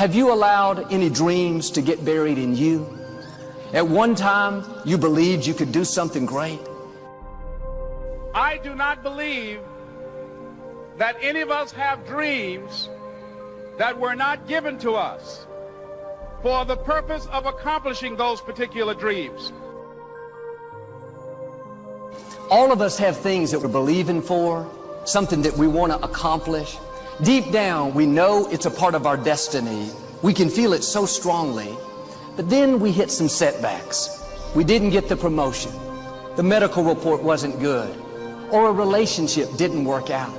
Have you allowed any dreams to get buried in you? At one time, you believed you could do something great. I do not believe that any of us have dreams that were not given to us for the purpose of accomplishing those particular dreams. All of us have things that we're believing for, something that we want to accomplish. Deep down, we know it's a part of our destiny. We can feel it so strongly. But then we hit some setbacks. We didn't get the promotion. The medical report wasn't good. Or a relationship didn't work out.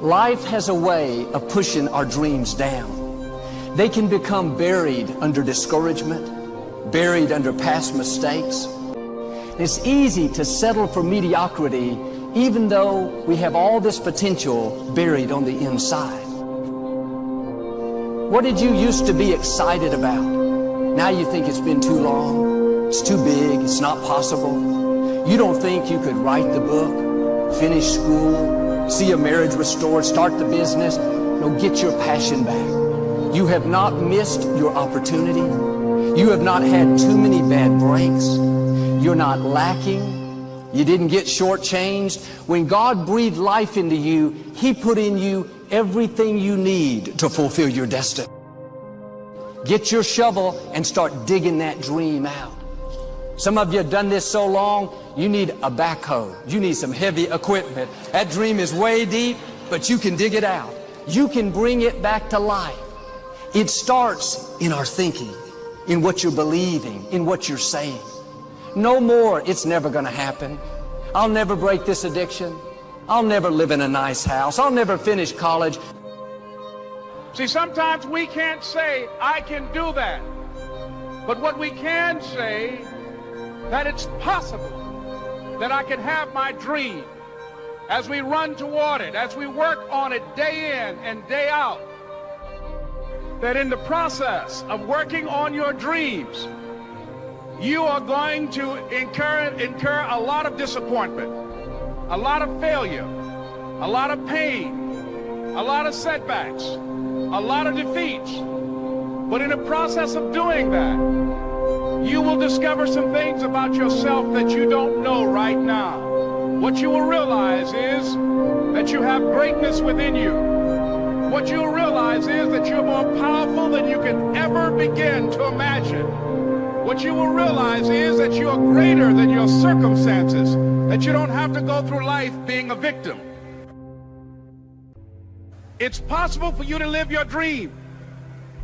Life has a way of pushing our dreams down. They can become buried under discouragement, buried under past mistakes. It's easy to settle for mediocrity even though we have all this potential buried on the inside. What did you used to be excited about? Now you think it's been too long, it's too big, it's not possible. You don't think you could write the book, finish school, see a marriage restored, start the business. No, get your passion back. You have not missed your opportunity. You have not had too many bad breaks. You're not lacking. You didn't get shortchanged. When God breathed life into you, He put in you everything you need to fulfill your destiny. Get your shovel and start digging that dream out. Some of you have done this so long, you need a backhoe. You need some heavy equipment. That dream is way deep, but you can dig it out. You can bring it back to life. It starts in our thinking, in what you're believing, in what you're saying. No more, it's never going to happen. I'll never break this addiction. I'll never live in a nice house. I'll never finish college. See, sometimes we can't say, I can do that. But what we can say, that it's possible that I can have my dream as we run toward it, as we work on it day in and day out. That in the process of working on your dreams, you are going to incur a lot of disappointment, a lot of failure, a lot of pain, a lot of setbacks, a lot of defeats. But in the process of doing that, you will discover some things about yourself that you don't know right now. What you will realize is that you have greatness within you. What you'll realize is that you're more powerful than you can ever begin to imagine. What you will realize is that you are greater than your circumstances, that you don't have to go through life being a victim. It's possible for you to live your dream.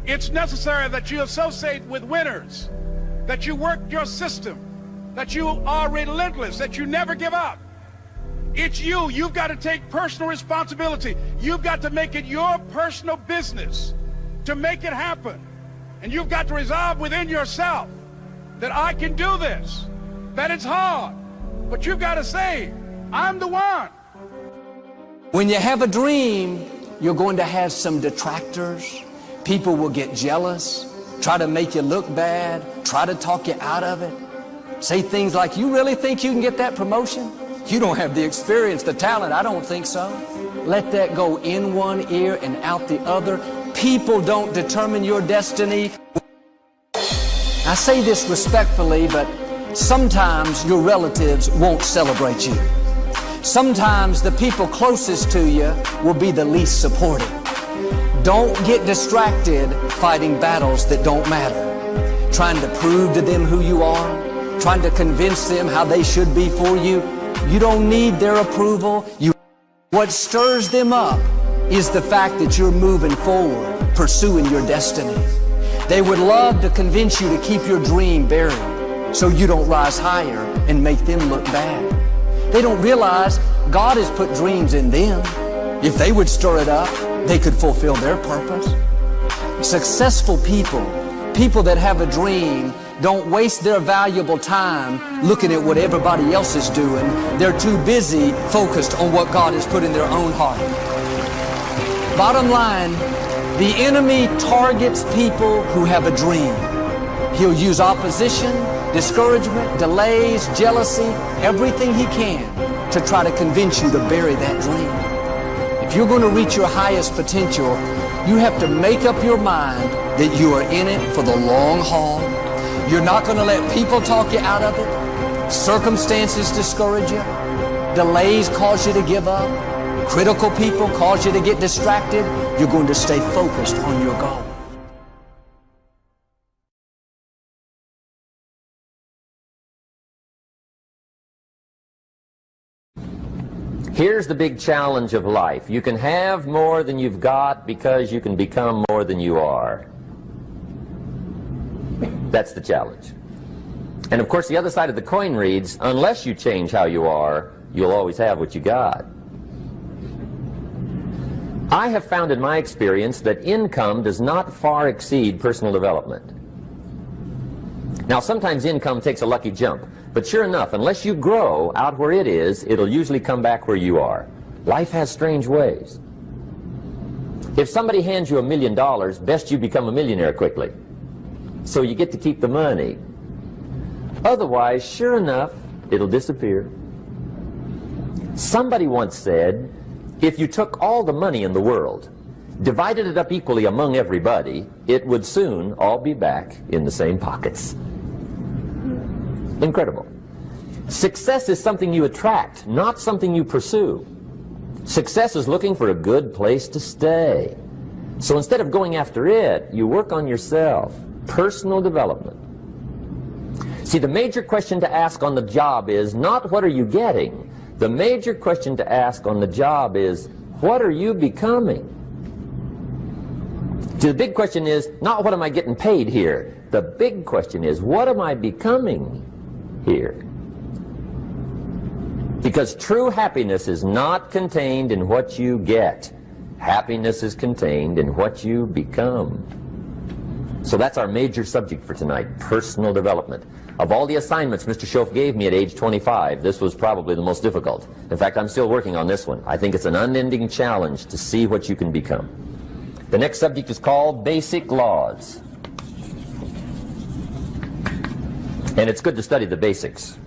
It's necessary that you associate with winners, that you work your system, that you are relentless, that you never give up. It's you. You've got to take personal responsibility. You've got to make it your personal business to make it happen. And you've got to resolve within yourself that I can do this, that it's hard, but you've got to say, I'm the one. When you have a dream, you're going to have some detractors. People will get jealous, try to make you look bad, try to talk you out of it. Say things like, you really think you can get that promotion? You don't have the experience, the talent. I don't think so. Let that go in one ear and out the other. People don't determine your destiny. I say this respectfully, but sometimes your relatives won't celebrate you. Sometimes the people closest to you will be the least supportive. Don't get distracted fighting battles that don't matter. Trying to prove to them who you are, trying to convince them how they should be for you. You don't need their approval. What stirs them up is the fact that you're moving forward, pursuing your destiny. They would love to convince you to keep your dream buried so you don't rise higher and make them look bad. They don't realize God has put dreams in them. If they would stir it up, they could fulfill their purpose. Successful people, people that have a dream, don't waste their valuable time looking at what everybody else is doing. They're too busy focused on what God has put in their own heart. Bottom line, the enemy targets people who have a dream. He'll use opposition, discouragement, delays, jealousy, everything he can to try to convince you to bury that dream. If you're going to reach your highest potential, You have to make up your mind that you are in it for the long haul. You're not going to let people talk you out of it. Circumstances discourage you. Delays cause you to give up. Critical people cause you to get distracted. You're going to stay focused on your goal. Here's the big challenge of life. You can have more than you've got because you can become more than you are. That's the challenge. And of course the other side of the coin reads, unless you change how you are, you'll always have what you got. I have found in my experience that income does not far exceed personal development. Now sometimes income takes a lucky jump. But sure enough, unless you grow out where it is, it'll usually come back where you are. Life has strange ways. If somebody hands you $1 million, best you become a millionaire quickly, so you get to keep the money. Otherwise, sure enough, it'll disappear. Somebody once said, if you took all the money in the world, divided it up equally among everybody, it would soon all be back in the same pockets. Incredible. Success is something you attract, not something you pursue. Success is looking for a good place to stay. So instead of going after it, you work on yourself. Personal development. See, the major question to ask on the job is not what are you getting? The major question to ask on the job is what are you becoming? See, the big question is not what am I getting paid here? The big question is what am I becoming here? Because true happiness is not contained in what you get. Happiness is contained in what you become. So that's our major subject for tonight, personal development. Of all the assignments Mr. Schoaf gave me at age 25, this was probably the most difficult. In fact, I'm still working on this one. I think it's an unending challenge to see what you can become. The next subject is called Basic Laws. And it's good to study the basics.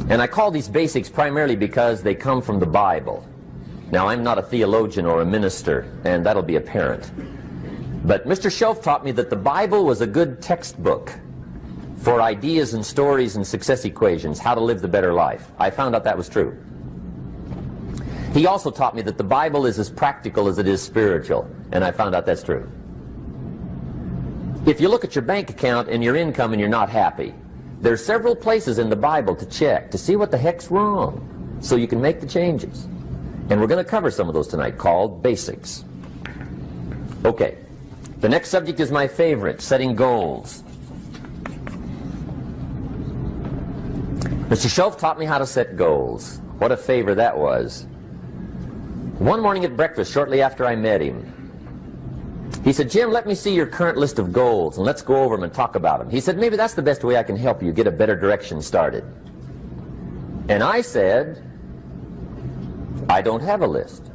And I call these basics primarily because they come from the Bible. Now, I'm not a theologian or a minister, and that'll be apparent. But Mr. Schoaf taught me that the Bible was a good textbook for ideas and stories and success equations, how to live the better life. I found out that was true. He also taught me that the Bible is as practical as it is spiritual, and I found out that's true. If you look at your bank account and your income and you're not happy, there's several places in the Bible to check to see what the heck's wrong so you can make the changes. And we're going to cover some of those tonight, called basics. Okay, the next subject is my favorite, setting goals. Mr. Schoaf taught me how to set goals. What a favor that was. One morning at breakfast, shortly after I met him, he said, Jim, let me see your current list of goals and let's go over them and talk about them. He said, maybe that's the best way I can help you get a better direction started. And I said, I don't have a list.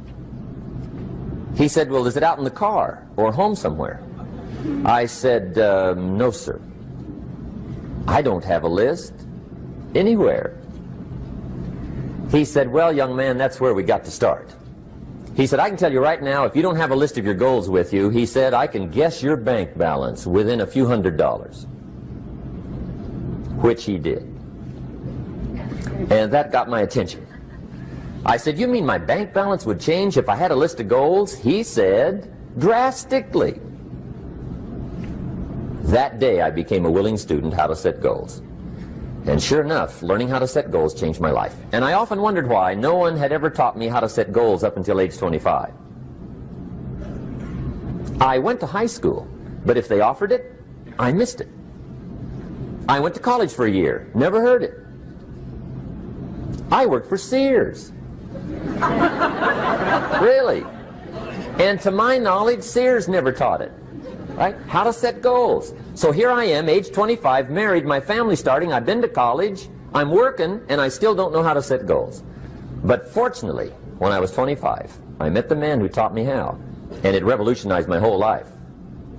He said, well, is it out in the car or home somewhere? I said, no, sir. I don't have a list anywhere. He said, well, young man, that's where we got to start. He said, I can tell you right now, if you don't have a list of your goals with you, he said, I can guess your bank balance within a few $100s. Which he did. And that got my attention. I said, you mean my bank balance would change if I had a list of goals? He said, drastically. That day I became a willing student how to set goals. And sure enough, learning how to set goals changed my life. And I often wondered why no one had ever taught me how to set goals up until age 25. I went to high school, but if they offered it, I missed it. I went to college for a year, never heard it. I worked for Sears. Really. And to my knowledge, Sears never taught it. Right? How to set goals. So here I am, age 25, married, my family's starting, I've been to college, I'm working, and I still don't know how to set goals. But fortunately, when I was 25, I met the man who taught me how, and it revolutionized my whole life.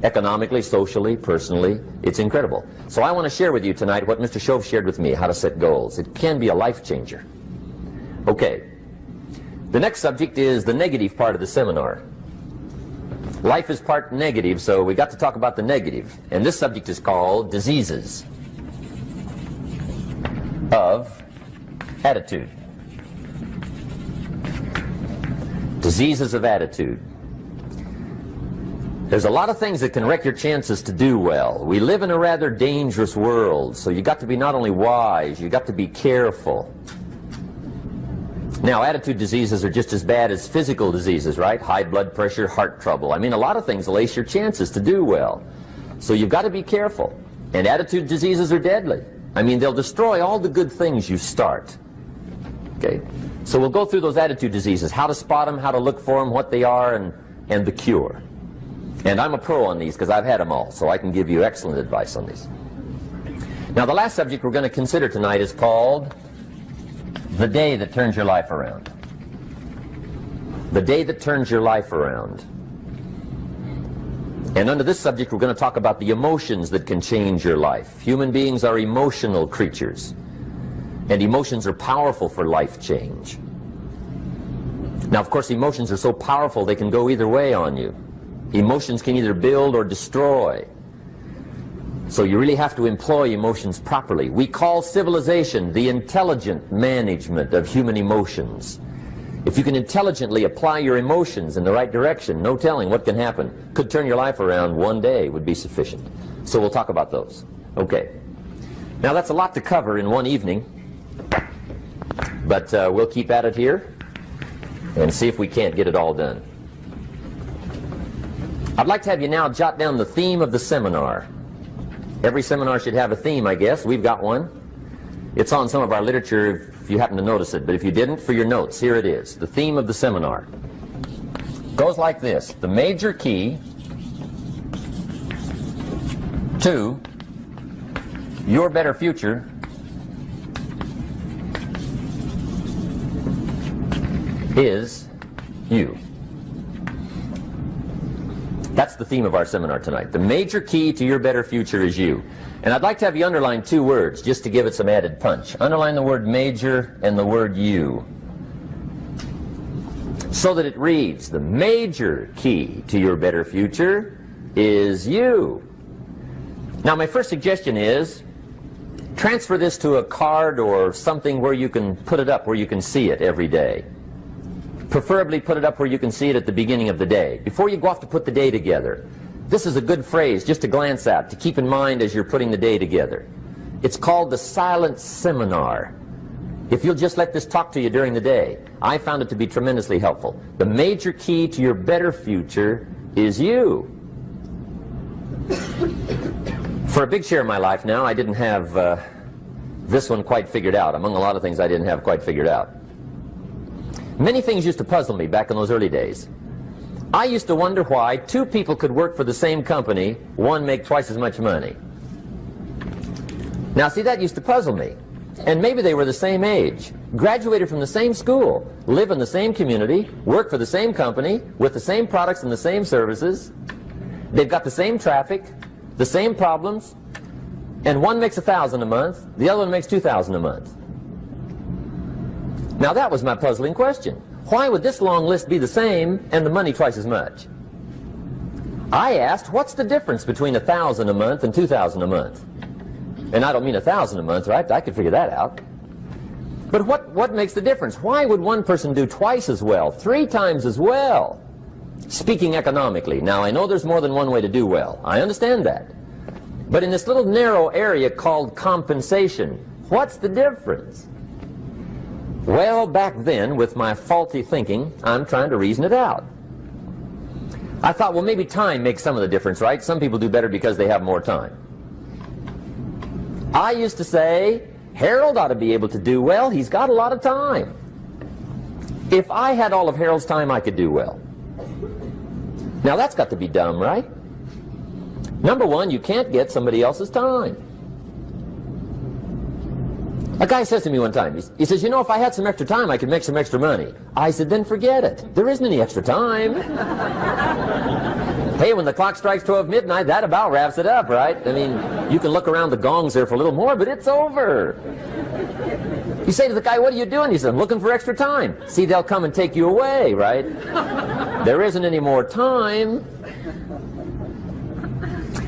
Economically, socially, personally, it's incredible. So I want to share with you tonight what Mr. Schoaf shared with me, how to set goals. It can be a life changer. Okay, the next subject is the negative part of the seminar. Life is part negative, so we got to talk about the negative. And this subject is called diseases of attitude. Diseases of attitude. There's a lot of things that can wreck your chances to do well. We live in a rather dangerous world, so you got to be not only wise, you got to be careful. Now, attitude diseases are just as bad as physical diseases, right? High blood pressure, heart trouble. I mean, a lot of things lace your chances to do well. So you've got to be careful. And attitude diseases are deadly. I mean, they'll destroy all the good things you start. Okay? So we'll go through those attitude diseases, how to spot them, how to look for them, what they are, and the cure. And I'm a pro on these because I've had them all, so I can give you excellent advice on these. Now, the last subject we're going to consider tonight is called the day that turns your life around. The day that turns your life around. And under this subject, we're going to talk about the emotions that can change your life. Human beings are emotional creatures, and emotions are powerful for life change. Now, of course, emotions are so powerful they can go either way on you. Emotions can either build or destroy. So you really have to employ emotions properly. We call civilization the intelligent management of human emotions. If you can intelligently apply your emotions in the right direction, no telling what can happen. Could turn your life around one day would be sufficient. So we'll talk about those. Okay. Now that's a lot to cover in one evening, but we'll keep at it here and see if we can't get it all done. I'd like to have you now jot down the theme of the seminar. Every seminar should have a theme, I guess. We've got one. It's on some of our literature if you happen to notice it, but if you didn't, for your notes, here it is. The theme of the seminar goes like this: the major key to your better future is you. That's the theme of our seminar tonight. The major key to your better future is you. And I'd like to have you underline two words just to give it some added punch. Underline the word major and the word you, so that it reads, the major key to your better future is you. Now, my first suggestion is transfer this to a card or something where you can put it up, where you can see it every day. Preferably put it up where you can see it at the beginning of the day, before you go off to put the day together. This is a good phrase just to glance at, to keep in mind as you're putting the day together. It's called the silent seminar. If you'll just let this talk to you during the day, I found it to be tremendously helpful. The major key to your better future is you. For a big share of my life now, I didn't have this one quite figured out. Among a lot of things I didn't have quite figured out. Many things used to puzzle me back in those early days. I used to wonder why two people could work for the same company, one make twice as much money. Now see, that used to puzzle me. And maybe they were the same age, graduated from the same school, live in the same community, work for the same company, with the same products and the same services. They've got the same traffic, the same problems, and one makes $1,000 a month, the other one makes $2,000 a month. Now that was my puzzling question. Why would this long list be the same and the money twice as much? I asked, what's the difference between $1,000 a month and $2,000 a month? And I don't mean $1,000 a month, right? I could figure that out. But what makes the difference? Why would one person do twice as well, 3 times as well? Speaking economically. Now I know there's more than one way to do well. I understand that. But in this little narrow area called compensation, what's the difference? Well, back then, with my faulty thinking, I'm trying to reason it out. I thought, well, maybe time makes some of the difference, right? Some people do better because they have more time. I used to say, Harold ought to be able to do well. He's got a lot of time. If I had all of Harold's time, I could do well. Now, that's got to be dumb, right? Number one, you can't get somebody else's time. A guy says to me one time, he says, you know, if I had some extra time, I could make some extra money. I said, then forget it. There isn't any extra time. Hey, when the clock strikes 12 midnight, that about wraps it up, right? I mean, you can look around the gongs there for a little more, but it's over. You say to the guy, what are you doing? He says, I'm looking for extra time. See, they'll come and take you away, right? There isn't any more time.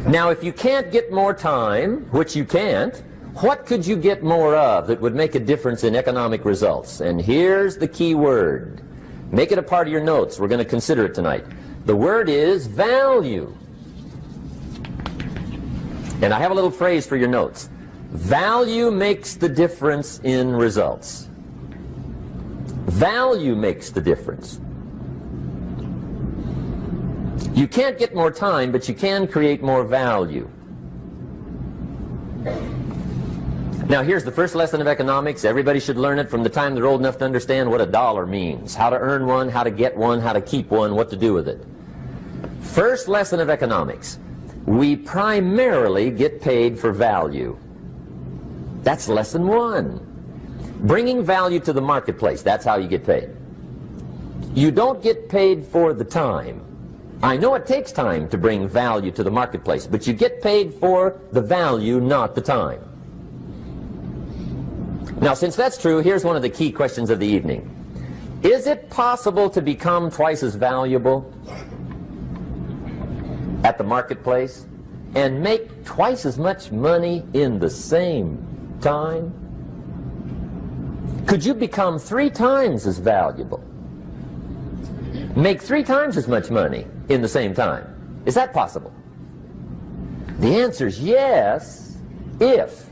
Now, if you can't get more time, which you can't, what could you get more of that would make a difference in economic results? And here's the key word. Make it a part of your notes. We're going to consider it tonight. The word is value. And I have a little phrase for your notes. Value makes the difference in results. Value makes the difference. You can't get more time, but you can create more value. Now, here's the first lesson of economics. Everybody should learn it from the time they're old enough to understand what a dollar means, how to earn one, how to get one, how to keep one, what to do with it. First lesson of economics. We primarily get paid for value. That's lesson one. Bringing value to the marketplace, that's how you get paid. You don't get paid for the time. I know it takes time to bring value to the marketplace, but you get paid for the value, not the time. Now, since that's true, here's one of the key questions of the evening. Is it possible to become twice as valuable at the marketplace and make twice as much money in the same time? Could you become 3 times as valuable? Make 3 times as much money in the same time? Is that possible? The answer is yes, if.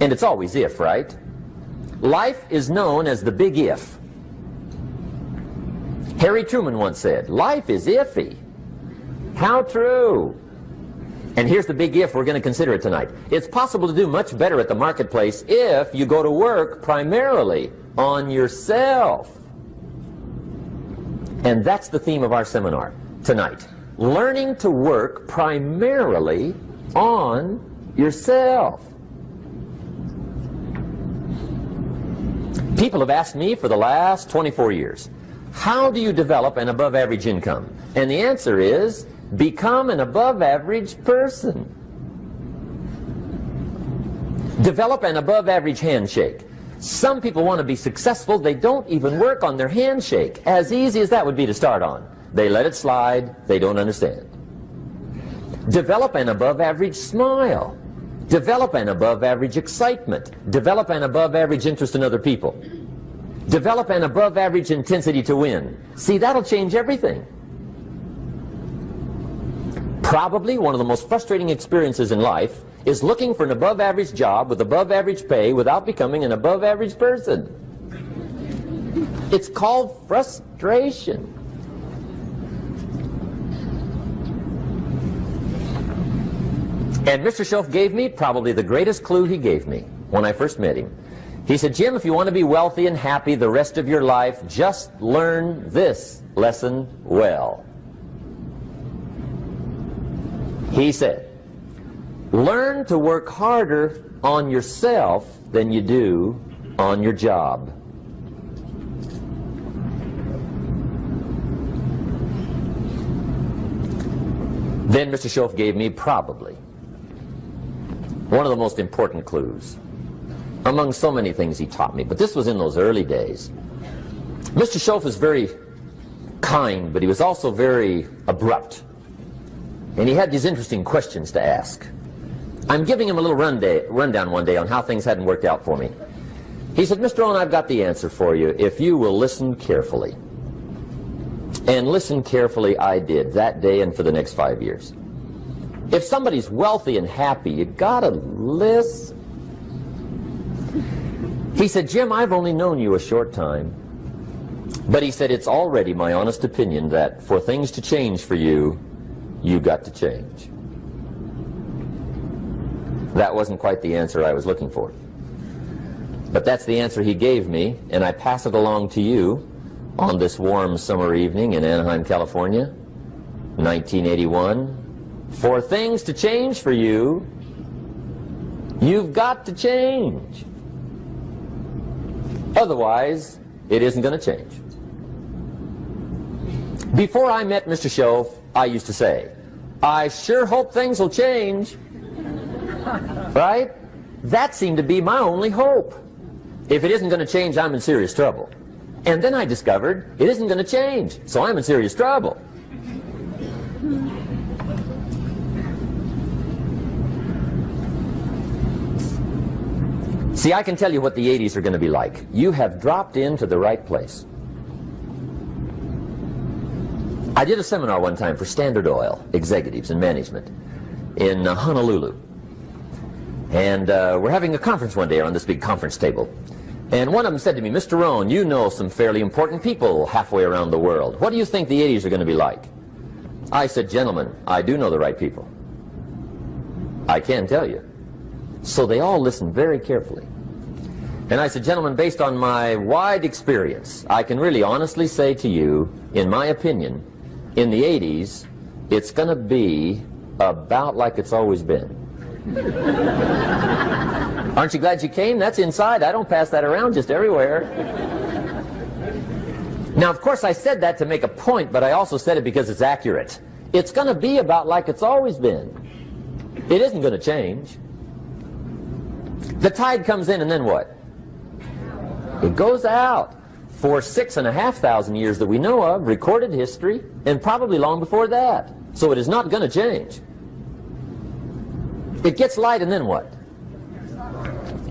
And it's always if, right? Life is known as the big if. Harry Truman once said, life is iffy. How true. And here's the big if we're going to consider it tonight. It's possible to do much better at the marketplace if you go to work primarily on yourself. And that's the theme of our seminar tonight. Learning to work primarily on yourself. People have asked me for the last 24 years, how do you develop an above-average income? And the answer is, become an above-average person. Develop an above-average handshake. Some people want to be successful, they don't even work on their handshake. As easy as that would be to start on. They let it slide, they don't understand. Develop an above-average smile. Develop an above-average excitement. Develop an above-average interest in other people. Develop an above-average intensity to win. See, that'll change everything. Probably one of the most frustrating experiences in life is looking for an above-average job with above-average pay without becoming an above-average person. It's called frustration. And Mr. Schoaf gave me probably the greatest clue he gave me when I first met him. He said, Jim, if you want to be wealthy and happy the rest of your life, just learn this lesson well. He said, learn to work harder on yourself than you do on your job. Then Mr. Schoaf gave me probably one of the most important clues among so many things he taught me, but this was in those early days. Mr. Schoaf was very kind, but he was also very abrupt. And he had these interesting questions to ask. I'm giving him a little rundown one day on how things hadn't worked out for me. He said, Mr. Owen, I've got the answer for you if you will listen carefully. And listen carefully I did that day and for the next 5 years. If somebody's wealthy and happy, you gotta listen. He said, Jim, I've only known you a short time. But he said, it's already my honest opinion that for things to change for you, you got to change. That wasn't quite the answer I was looking for. But that's the answer he gave me, and I pass it along to you on this warm summer evening in Anaheim, California, 1981. For things to change for you, you've got to change. Otherwise, it isn't going to change. Before I met Mr. Schoaf, I used to say, I sure hope things will change. Right? That seemed to be my only hope. If it isn't going to change, I'm in serious trouble. And then I discovered it isn't going to change, so I'm in serious trouble. See, I can tell you what the 80s are going to be like. You have dropped into the right place. I did a seminar one time for Standard Oil executives and management in Honolulu. And we're having a conference one day around this big conference table. And one of them said to me, Mr. Rohn, you know some fairly important people halfway around the world. What do you think the 80s are going to be like? I said, gentlemen, I do know the right people. I can tell you. So they all listened very carefully. And I said, gentlemen, based on my wide experience, I can really honestly say to you, in my opinion, in the 80s, it's going to be about like it's always been. Aren't you glad you came? That's inside. I don't pass that around just everywhere. Now, of course, I said that to make a point, but I also said it because it's accurate. It's going to be about like it's always been. It isn't going to change. The tide comes in, and then what? It goes out. For 6,500 years that we know of, recorded history, and probably long before that. So it is not going to change. It gets light, and then what?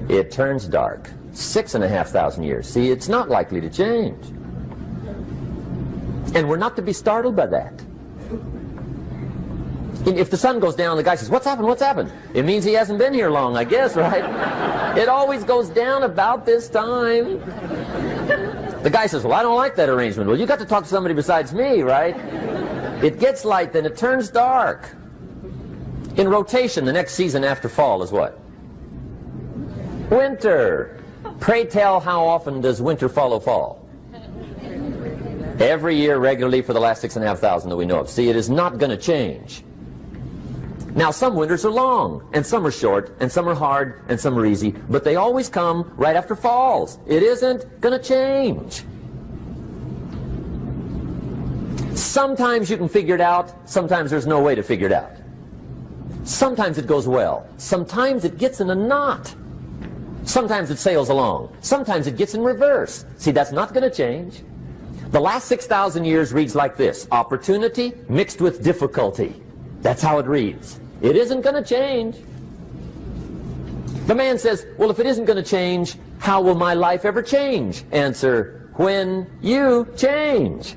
It turns dark. 6,500 years. See, it's not likely to change. And we're not to be startled by that. If the sun goes down, the guy says, what's happened, what's happened? It means he hasn't been here long, I guess, right? It always goes down about this time. The guy says, well, I don't like that arrangement. Well, you got to talk to somebody besides me, right? It gets light, then it turns dark. In rotation, the next season after fall is what? Winter. Pray tell, how often does winter follow fall? Every year regularly for the last 6,500 that we know of. See, it is not going to change. Now, some winters are long, and some are short, and some are hard, and some are easy, but they always come right after falls. It isn't going to change. Sometimes you can figure it out, sometimes there's no way to figure it out. Sometimes it goes well, sometimes it gets in a knot. Sometimes it sails along, sometimes it gets in reverse. See, that's not going to change. The last 6,000 years reads like this: opportunity mixed with difficulty. That's how it reads. It isn't going to change. The man says, well, if it isn't going to change, how will my life ever change? Answer, when you change.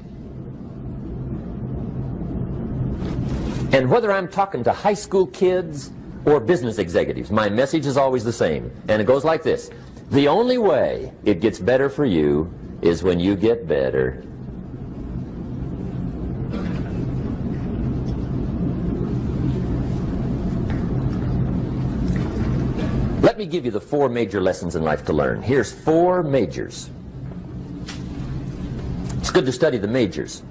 And whether I'm talking to high school kids or business executives, my message is always the same. And it goes like this: the only way it gets better for you is when you get better. Let me give you the 4 major lessons in life to learn. Here's 4 majors. It's good to study the majors.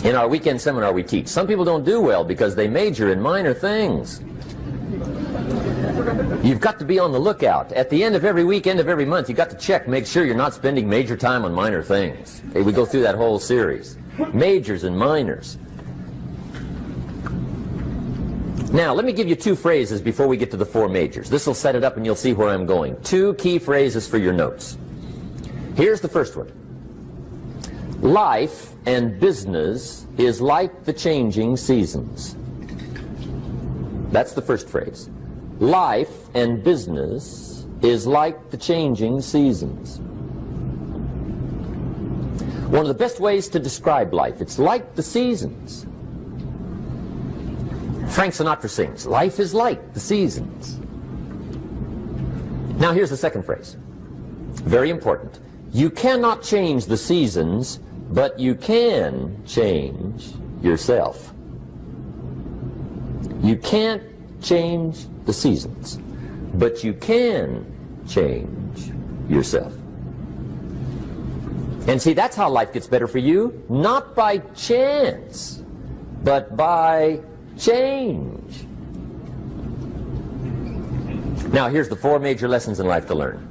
In our weekend seminar we teach, some people don't do well because they major in minor things. You've got to be on the lookout. At the end of every week, end of every month, you've got to check, make sure you're not spending major time on minor things. Okay, we go through that whole series. Majors and minors. Now, let me give you 2 phrases before we get to the 4 majors. This will set it up and you'll see where I'm going. 2 key phrases for your notes. Here's the first one. Life and business is like the changing seasons. That's the first phrase. Life and business is like the changing seasons. One of the best ways to describe life, it's like the seasons. Frank Sinatra sings, life is like the seasons. Now here's the second phrase. Very important. You cannot change the seasons, but you can change yourself. You can't change the seasons, but you can change yourself. And see, that's how life gets better for you, not by chance, but by change. Now, here's the 4 major lessons in life to learn.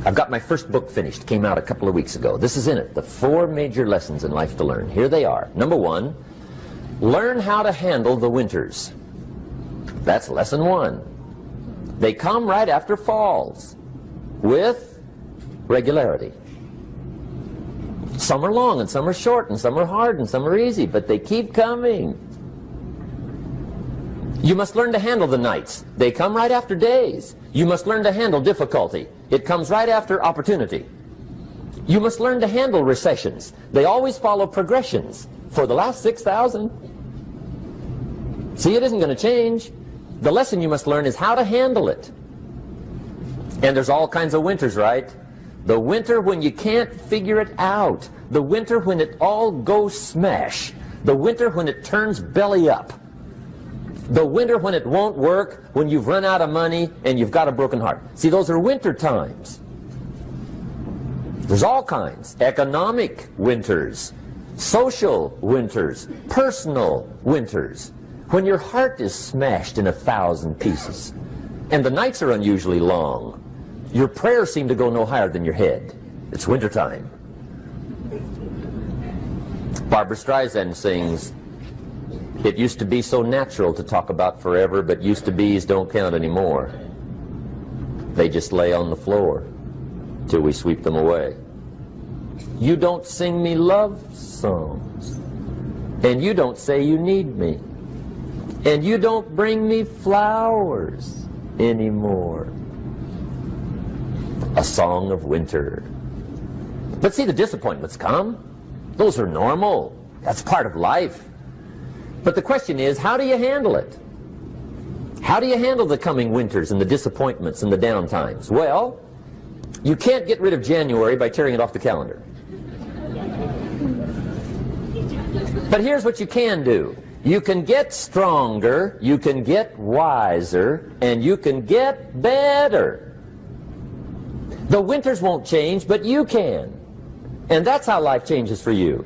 I've got my first book finished, came out a couple of weeks ago. This is in it, the 4 major lessons in life to learn. Here they are. Number 1, learn how to handle the winters. That's lesson 1. They come right after falls with regularity. Some are long and some are short and some are hard and some are easy, but they keep coming. You must learn to handle the nights. They come right after days. You must learn to handle difficulty. It comes right after opportunity. You must learn to handle recessions. They always follow progressions for the last 6,000. See, it isn't going to change. The lesson you must learn is how to handle it. And there's all kinds of winters, right? The winter when you can't figure it out. The winter when it all goes smash. The winter when it turns belly up. The winter when it won't work, when you've run out of money and you've got a broken heart. See, those are winter times. There's all kinds. Economic winters, social winters, personal winters. When your heart is smashed in 1,000 pieces and the nights are unusually long, your prayers seem to go no higher than your head. It's wintertime. Barbra Streisand sings, "It used to be so natural to talk about forever, but used to be's don't count anymore. They just lay on the floor till we sweep them away. You don't sing me love songs, and you don't say you need me, and you don't bring me flowers anymore." A song of winter. But see, the disappointments come. Those are normal. That's part of life. But the question is, how do you handle it? How do you handle the coming winters and the disappointments and the downtimes? Well, you can't get rid of January by tearing it off the calendar. But here's what you can do. You can get stronger, you can get wiser, and you can get better. The winters won't change, but you can. And that's how life changes for you.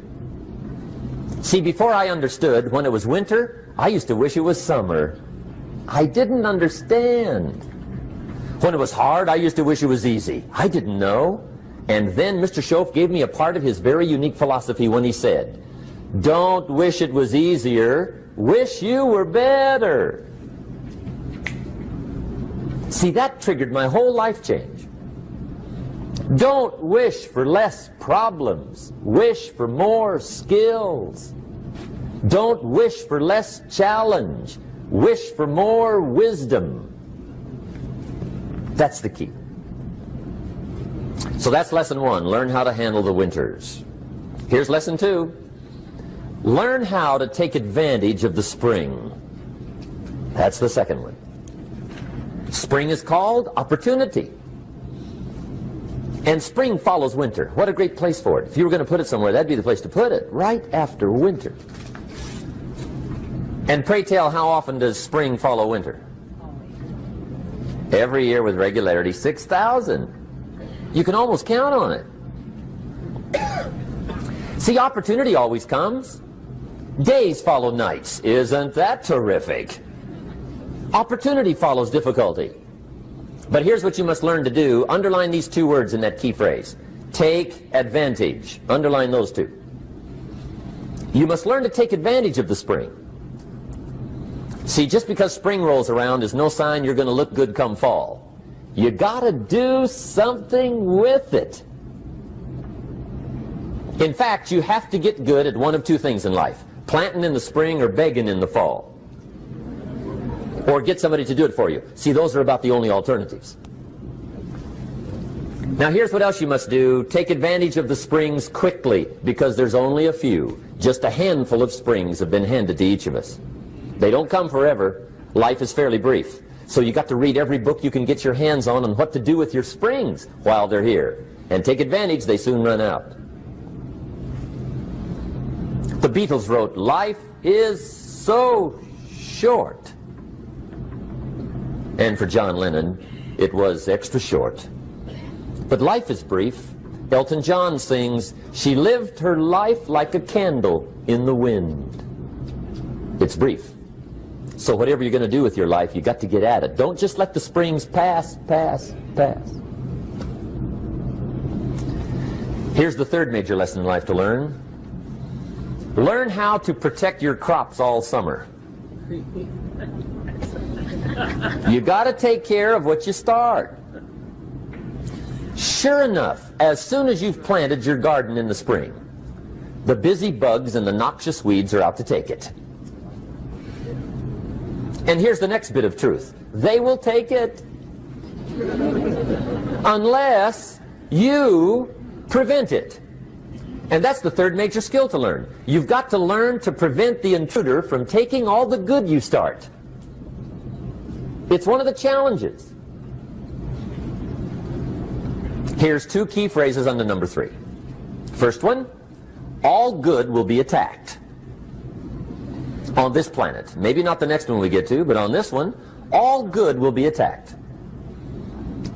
See, before I understood, when it was winter, I used to wish it was summer. I didn't understand. When it was hard, I used to wish it was easy. I didn't know. And then Mr. Schoaf gave me a part of his very unique philosophy when he said, "Don't wish it was easier, wish you were better." See, that triggered my whole life change. Don't wish for less problems, wish for more skills. Don't wish for less challenge, wish for more wisdom. That's the key. So that's lesson one, learn how to handle the winters. Here's lesson two, learn how to take advantage of the spring. That's the second one. Spring is called opportunity. And spring follows winter. What a great place for it. If you were going to put it somewhere, that'd be the place to put it, right after winter. And pray tell, how often does spring follow winter? Every year with regularity, 6,000. You can almost count on it. See, opportunity always comes. Days follow nights. Isn't that terrific? Opportunity follows difficulty. But here's what you must learn to do. Underline these two words in that key phrase. Take advantage. Underline those two. You must learn to take advantage of the spring. See, just because spring rolls around is no sign you're going to look good come fall. You got to do something with it. In fact, you have to get good at one of two things in life. Planting in the spring or begging in the fall. Or get somebody to do it for you. See, those are about the only alternatives. Now here's what else you must do. Take advantage of the springs quickly, because there's only a few. Just a handful of springs have been handed to each of us. They don't come forever. Life is fairly brief. So you got to read every book you can get your hands on what to do with your springs while they're here. And take advantage, they soon run out. The Beatles wrote, "Life is so short." And for John Lennon, it was extra short. But life is brief. Elton John sings, "She lived her life like a candle in the wind." It's brief. So whatever you're going to do with your life, you got to get at it. Don't just let the springs pass. Here's the third major lesson in life to learn. Learn how to protect your crops all summer. You got to take care of what you start. Sure enough, as soon as you've planted your garden in the spring, the busy bugs and the noxious weeds are out to take it. And here's the next bit of truth. They will take it unless you prevent it. And that's the third major skill to learn. You've got to learn to prevent the intruder from taking all the good you start. It's one of the challenges. Here's two key phrases under number 3. First one, all good will be attacked. On this planet. Maybe not the next one we get to, but on this one, all good will be attacked.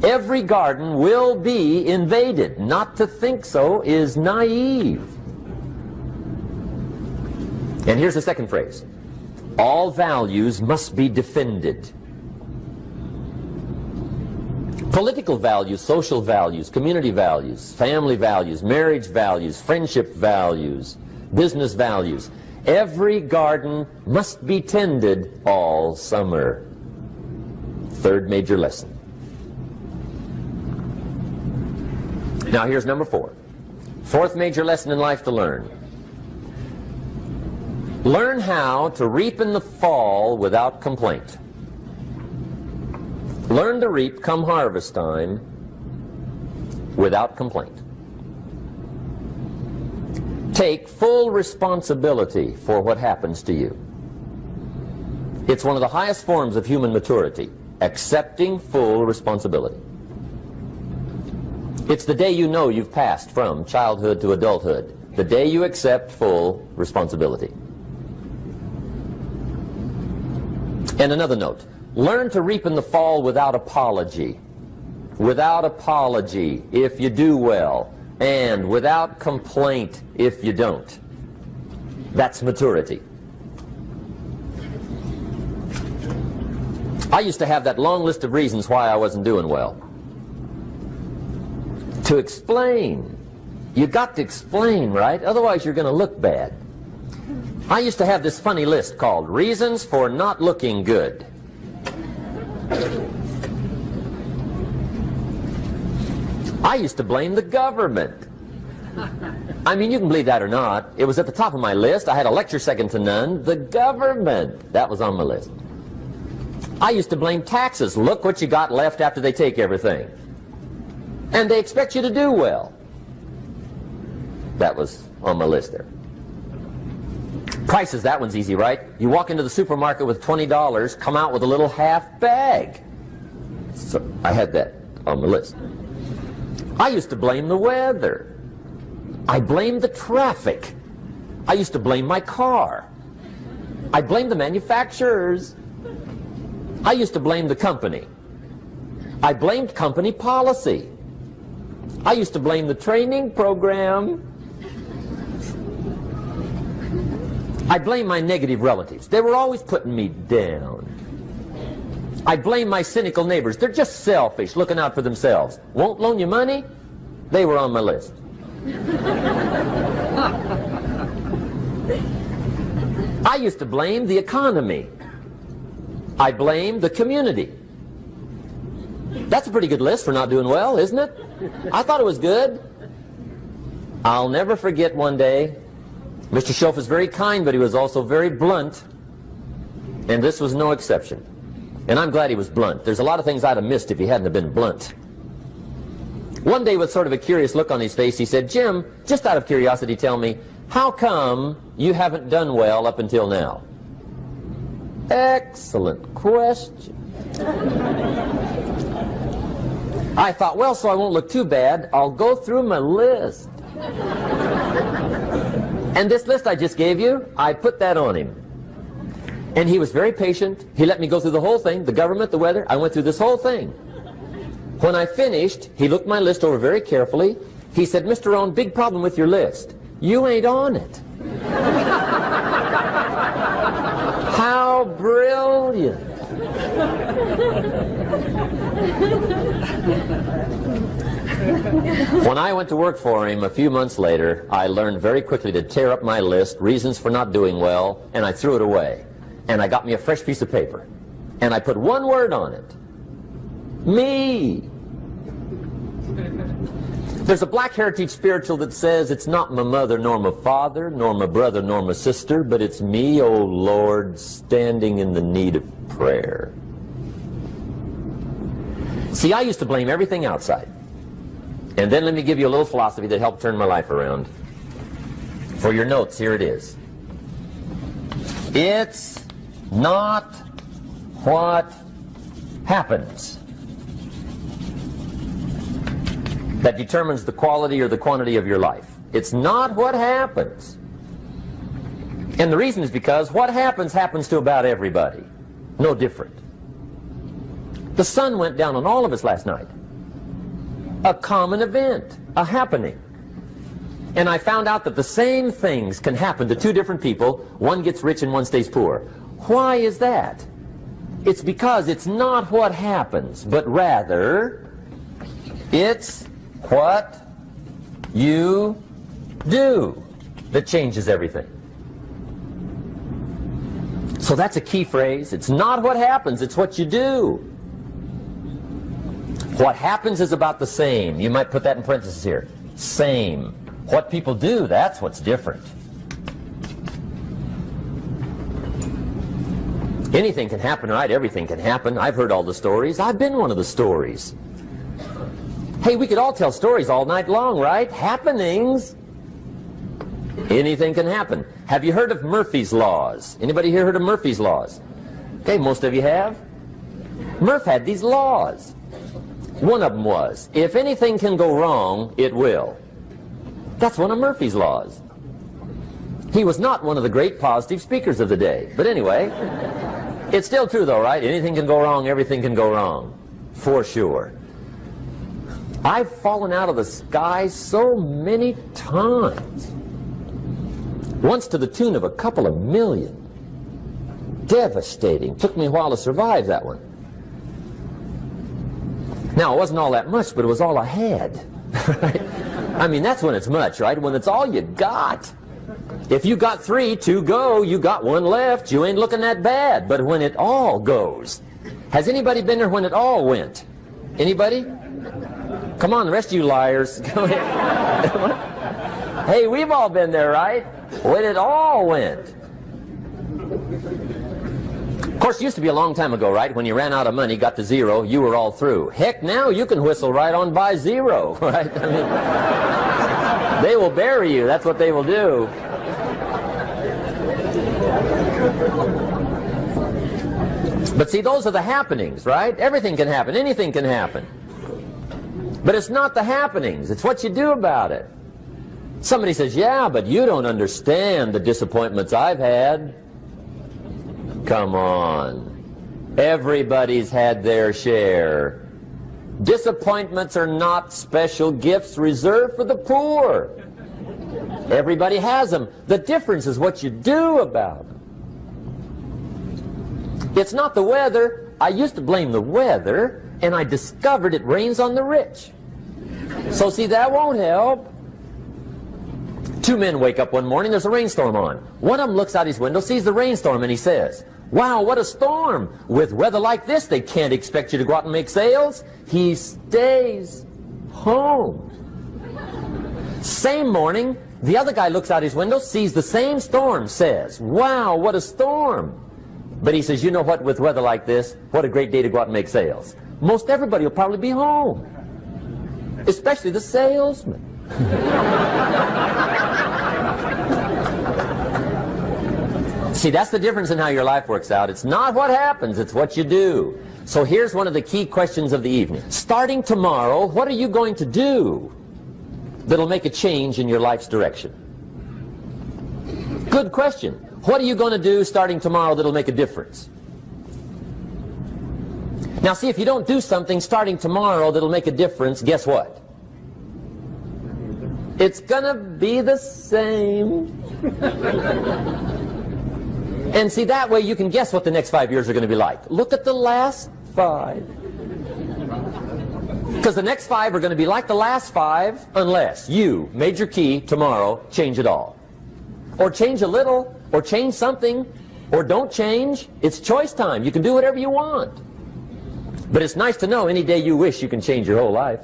Every garden will be invaded. Not to think so is naive. And here's the second phrase. All values must be defended. Political values, social values, community values, family values, marriage values, friendship values, business values. Every garden must be tended all summer. Third major lesson. Now here's number 4. Fourth major lesson in life to learn. Learn how to reap in the fall without complaint. Learn to reap come harvest time without complaint. Take full responsibility for what happens to you. It's one of the highest forms of human maturity, accepting full responsibility. It's the day you know you've passed from childhood to adulthood, the day you accept full responsibility. And another note, learn to reap in the fall without apology. Without apology if you do well, and without complaint if you don't. That's maturity. I used to have that long list of reasons why I wasn't doing well. To explain. You got to explain, right? Otherwise you're going to look bad. I used to have this funny list called Reasons for Not Looking Good. I used to blame the government. I mean, you can believe that or not. It was at the top of my list. I had a lecture second to none. The government. That was on my list. I used to blame taxes. Look what you got left after they take everything. And they expect you to do well. That was on my list there. Prices, that one's easy, right? You walk into the supermarket with $20, come out with a little half bag. So I had that on the list. I used to blame the weather. I blamed the traffic. I used to blame my car. I blamed the manufacturers. I used to blame the company. I blamed company policy. I used to blame the training program. I blame my negative relatives. They were always putting me down. I blame my cynical neighbors. They're just selfish, looking out for themselves. Won't loan you money? They were on my list. I used to blame the economy. I blamed the community. That's a pretty good list for not doing well, isn't it? I thought it was good. I'll never forget one day, Mr. Schoaf was very kind, but he was also very blunt, and this was no exception. And I'm glad he was blunt. There's a lot of things I'd have missed if he hadn't have been blunt. One day, with sort of a curious look on his face, he said, "Jim, just out of curiosity, tell me, how come you haven't done well up until now?" Excellent question. I thought, well, so I won't look too bad, I'll go through my list. And this list I just gave you, I put that on him. And he was very patient. He let me go through the whole thing, the government, the weather. I went through this whole thing. When I finished, he looked my list over very carefully. He said, "Mr. Rohn, big problem with your list. You ain't on it." How brilliant. When I went to work for him a few months later, I learned very quickly to tear up my list, reasons for not doing well, and I threw it away. And I got me a fresh piece of paper. and I put one word on it. Me. There's a Black Heritage spiritual that says it's not my mother nor my father nor my brother nor my sister, but it's me, oh Lord, standing in the need of prayer. See, I used to blame everything outside. And then let me give you a little philosophy that helped turn my life around. For your notes, here it is. It's not what happens that determines the quality or the quantity of your life. It's not what happens. And the reason is because what happens to about everybody. No different. The sun went down on all of us last night. A common event, a happening. And I found out that the same things can happen to two different people. One gets rich and one stays poor. Why is that? It's because it's not what happens, but rather it's what you do that changes everything. So that's a key phrase. It's not what happens, it's what you do. What happens is about the same. You might put that in parentheses here. Same. What people do, that's what's different. Anything can happen, right? Everything can happen. I've heard all the stories. I've been one of the stories. Hey, we could all tell stories all night long, right? Happenings. Anything can happen. Have you heard of Murphy's Laws? Anybody here heard of Murphy's Laws? Okay, most of you have. Murph had these laws. One of them was, if anything can go wrong, it will. That's one of Murphy's Laws. He was not one of the great positive speakers of the day. But anyway, it's still true though, right? Anything can go wrong, everything can go wrong. For sure. I've fallen out of the sky so many times. Once to the tune of a couple of million. Devastating. Took me a while to survive that one. Now, it wasn't all that much, but it was all I had. Right? I mean, that's when it's much, right? When it's all you got. If you got 3, 2 go, you got 1 left, you ain't looking that bad. But when it all goes, has anybody been there when it all went? Anybody? Come on, the rest of you liars. Go ahead. Hey, we've all been there, right? When it all went. Of course, it used to be a long time ago, right? When you ran out of money, got to 0, you were all through. Heck, now you can whistle right on by 0, right? I mean, they will bury you. That's what they will do. But see, those are the happenings, right? Everything can happen. Anything can happen. But it's not the happenings. It's what you do about it. Somebody says, yeah, but you don't understand the disappointments I've had. Come on. Everybody's had their share. Disappointments are not special gifts reserved for the poor. Everybody has them. The difference is what you do about them. It's not the weather. I used to blame the weather, and I discovered it rains on the rich. So see, that won't help. 2 men wake up one morning, there's a rainstorm on. One of them looks out his window, sees the rainstorm, and he says, wow, what a storm. With weather like this, they can't expect you to go out and make sales. He stays home. Same morning, the other guy looks out his window, sees the same storm, says, wow, what a storm. But he says, you know what, with weather like this, what a great day to go out and make sales. Most everybody will probably be home, especially the salesman. See, that's the difference in how your life works out. It's not what happens, it's what you do. So here's one of the key questions of the evening. Starting tomorrow, what are you going to do that'll make a change in your life's direction? Good question. What are you going to do starting tomorrow that'll make a difference? Now see, if you don't do something starting tomorrow that'll make a difference, guess what? It's gonna be the same. And see, that way you can guess what the next 5 years are going to be like. Look at the last 5. Because the next 5 are going to be like the last 5 unless you, major key, tomorrow, change it all. Or change a little, or change something, or don't change. It's choice time. You can do whatever you want. But it's nice to know any day you wish you can change your whole life.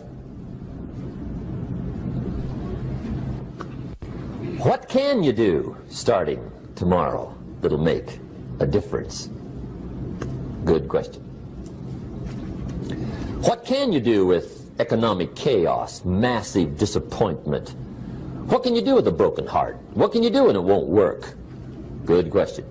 What can you do starting tomorrow that'll make a difference? Good question. What can you do with economic chaos, massive disappointment? What can you do with a broken heart? What can you do when it won't work? Good question.